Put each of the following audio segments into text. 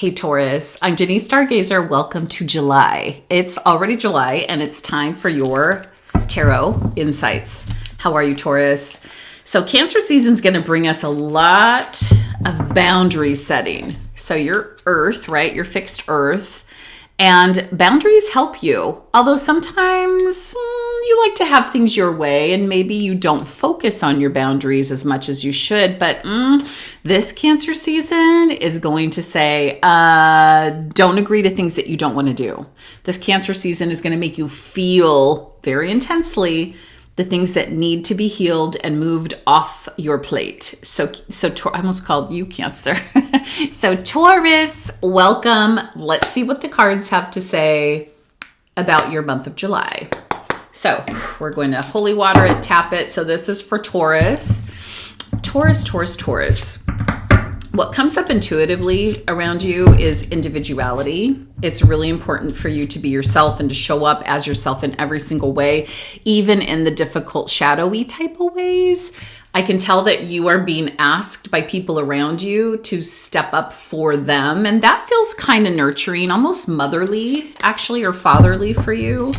Hey Taurus, I'm Denise Stargazer. Welcome to July. It's already July and it's time for your tarot insights. How are you, Taurus? So Cancer season is going to bring us a lot of boundary setting. So your earth, right? Your fixed earth. And boundaries help you. Although sometimes you like to have things your way and maybe you don't focus on your boundaries as much as you should. But this Cancer season is going to say, don't agree to things that you don't want to do. This Cancer season is going to make you feel very intensely the things that need to be healed and moved off your plate. So I almost called you Cancer. So Taurus, welcome. Let's see what the cards have to say about your month of July. So we're going to holy water it, tap it. So this is for Taurus. Taurus. What comes up intuitively around you is individuality. It's really important for you to be yourself and to show up as yourself in every single way, even in the difficult, shadowy type of ways. I can tell that you are being asked by people around you to step up for them. And that feels kind of nurturing, almost motherly, actually, or fatherly for you.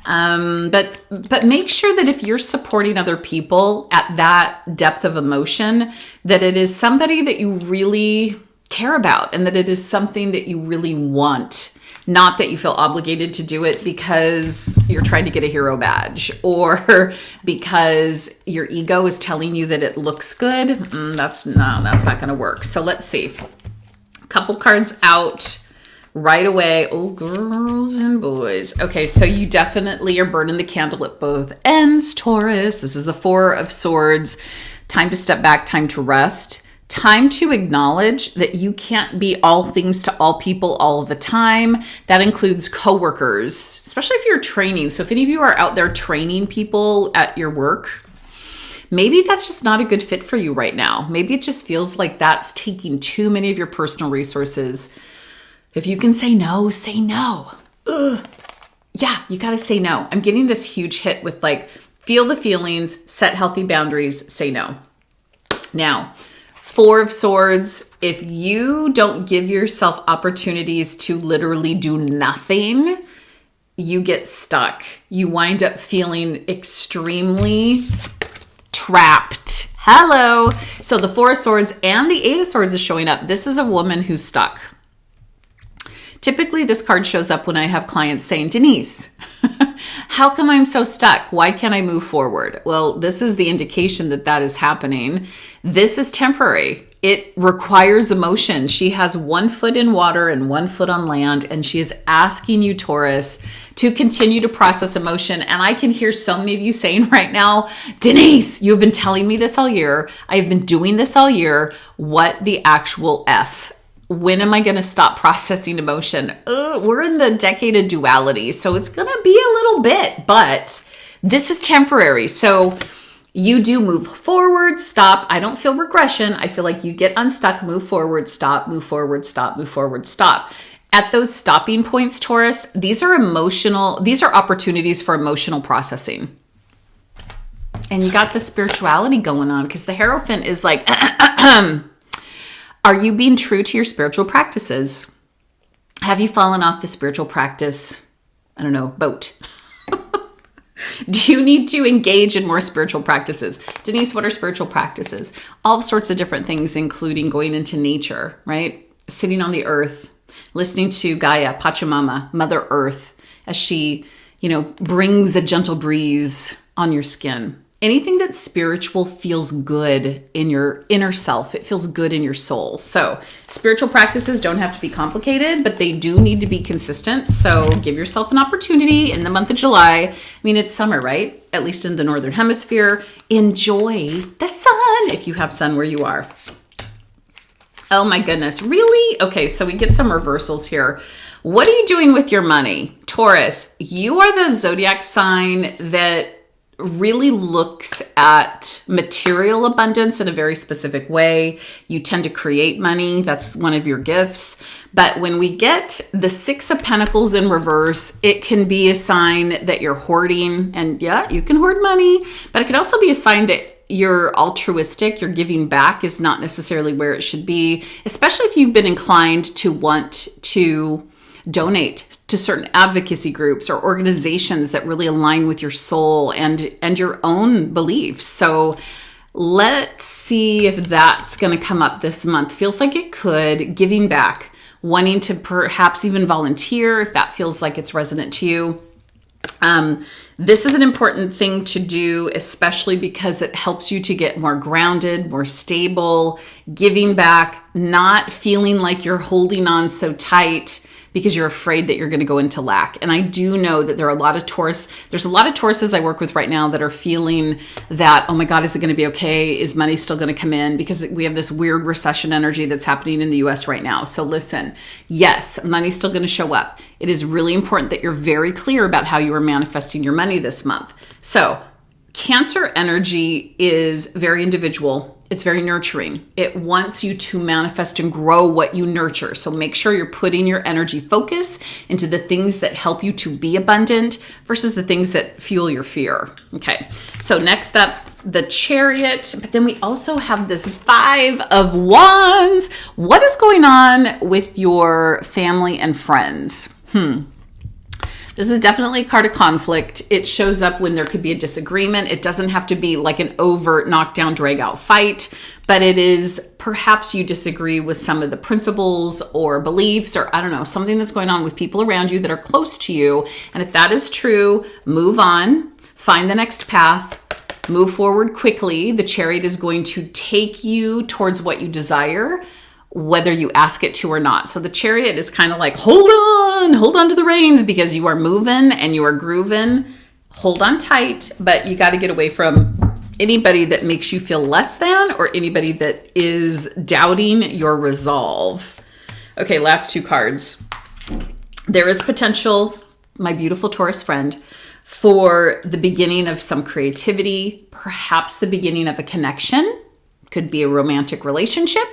But make sure that if you're supporting other people at that depth of emotion, that it is somebody that you really care about and that it is something that you really want, not that you feel obligated to do it because you're trying to get a hero badge or because your ego is telling you that it looks good. That's not going to work. So let's see. Couple cards out. Right away. Oh, girls and boys. Okay, so you definitely are burning the candle at both ends, Taurus. This is the Four of Swords. Time to step back, time to rest. Time to acknowledge that you can't be all things to all people all the time. That includes coworkers, especially if you're training. So if any of you are out there training people at your work, maybe that's just not a good fit for you right now. Maybe it just feels like that's taking too many of your personal resources. If you can say no, say no. Yeah, you got to say no. I'm getting this huge hit with like, feel the feelings, set healthy boundaries, say no. Now, Four of Swords, if you don't give yourself opportunities to literally do nothing, you get stuck. You wind up feeling extremely trapped. Hello. So the Four of Swords and the Eight of Swords is showing up. This is a woman who's stuck. Typically, this card shows up when I have clients saying, Denise, how come I'm so stuck? Why can't I move forward? Well, this is the indication that that is happening. This is temporary. It requires emotion. She has 1 foot in water and 1 foot on land, and she is asking you, Taurus, to continue to process emotion. And I can hear so many of you saying right now, Denise, you've been telling me this all year. I've been doing this all year. What the actual F? When am I going to stop processing emotion? We're in the decade of duality, so it's going to be a little bit, but this is temporary. So you do move forward, stop. I don't feel regression. I feel like you get unstuck, move forward, stop, move forward, stop, move forward, stop. At those stopping points, Taurus, these are opportunities for emotional processing. And you got the spirituality going on because the Hierophant is like, are you being true to your spiritual practices? Have you fallen off the spiritual practice, boat? Do you need to engage in more spiritual practices? Denise, what are spiritual practices? All sorts of different things, including going into nature, right? Sitting on the earth, listening to Gaia, Pachamama, Mother Earth, as she, brings a gentle breeze on your skin. Anything that's spiritual feels good in your inner self. It feels good in your soul. So spiritual practices don't have to be complicated, but they do need to be consistent. So give yourself an opportunity in the month of July. It's summer, right? At least in the Northern Hemisphere. Enjoy the sun if you have sun where you are. Oh my goodness. Really? Okay, so we get some reversals here. What are you doing with your money? Taurus, you are the zodiac sign that really looks at material abundance in a very specific way. You tend to create money. That's one of your gifts. But when we get the Six of Pentacles in reverse, it can be a sign that you're hoarding. And yeah, you can hoard money, but it could also be a sign that you're altruistic, you're giving back is not necessarily where it should be, especially if you've been inclined to want to donate to certain advocacy groups or organizations that really align with your soul and your own beliefs. So let's see if that's going to come up this month. Feels like it could. Giving back, wanting to perhaps even volunteer if that feels like it's resonant to you. This is an important thing to do, especially because it helps you to get more grounded, more stable, giving back, not feeling like you're holding on so tight because you're afraid that you're going to go into lack. And I do know that there are a lot of Taurus. There's a lot of Tauruses I work with right now that are feeling that, oh my God, is it going to be okay? Is money still going to come in? Because we have this weird recession energy that's happening in the US right now. So listen, yes, money's still going to show up. It is really important that you're very clear about how you are manifesting your money this month. So Cancer energy is very individual. It's very nurturing. It wants you to manifest and grow what you nurture. So make sure you're putting your energy focus into the things that help you to be abundant versus the things that fuel your fear. Okay, so next up, the Chariot. But then we also have this 5 of Wands. What is going on with your family and friends? This is definitely a card of conflict. It shows up when there could be a disagreement. It doesn't have to be like an overt knockdown, drag out fight, but it is perhaps you disagree with some of the principles or beliefs or I don't know, something that's going on with people around you that are close to you. And if that is true, move on, find the next path, move forward quickly. The Chariot is going to take you towards what you desire, whether you ask it to or not. So the Chariot is kind of like, hold on to the reins because you are moving and you are grooving. Hold on tight, but you got to get away from anybody that makes you feel less than or anybody that is doubting your resolve. Okay, last 2 cards. There is potential, my beautiful Taurus friend, for the beginning of some creativity, perhaps the beginning of a connection. Could be a romantic relationship.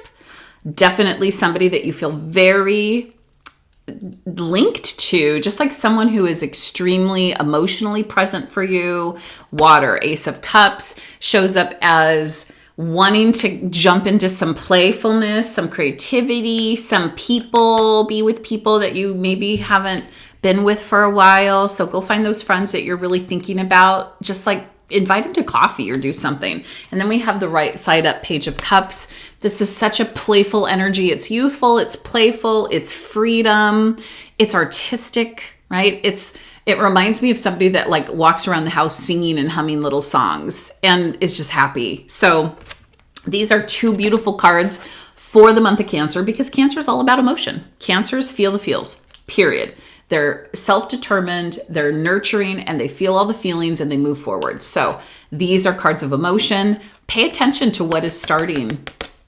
Definitely somebody that you feel very linked to, just like someone who is extremely emotionally present for you. Water, Ace of Cups, shows up as wanting to jump into some playfulness, some creativity, some people, be with people that you maybe haven't been with for a while. So go find those friends that you're really thinking about, just like invite them to coffee or do something. And then we have the right side up, Page of Cups. This is such a playful energy. It's youthful, it's playful, it's freedom, it's artistic, right? It reminds me of somebody that like walks around the house singing and humming little songs and is just happy. So these are 2 beautiful cards for the month of Cancer because Cancer is all about emotion. Cancers feel the feels, period. They're self-determined, they're nurturing, and they feel all the feelings and they move forward. So these are cards of emotion. Pay attention to what is starting.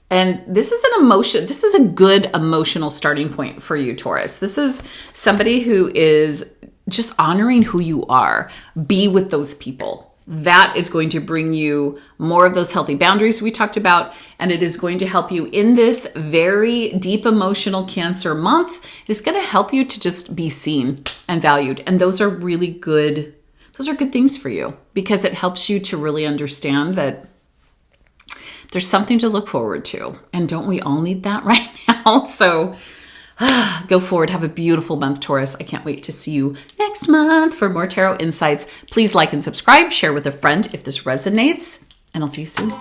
And this is an emotion. This is a good emotional starting point for you, Taurus. This is somebody who is just honoring who you are. Be with those people. That is going to bring you more of those healthy boundaries we talked about, and it is going to help you in this very deep emotional Cancer month. It's going to help you to just be seen and valued, and those are really good. Those are good things for you because it helps you to really understand that there's something to look forward to, and don't we all need that right now? So go forward. Have a beautiful month, Taurus. I can't wait to see you next month for more tarot insights. Please like and subscribe, share with a friend if this resonates, and I'll see you soon.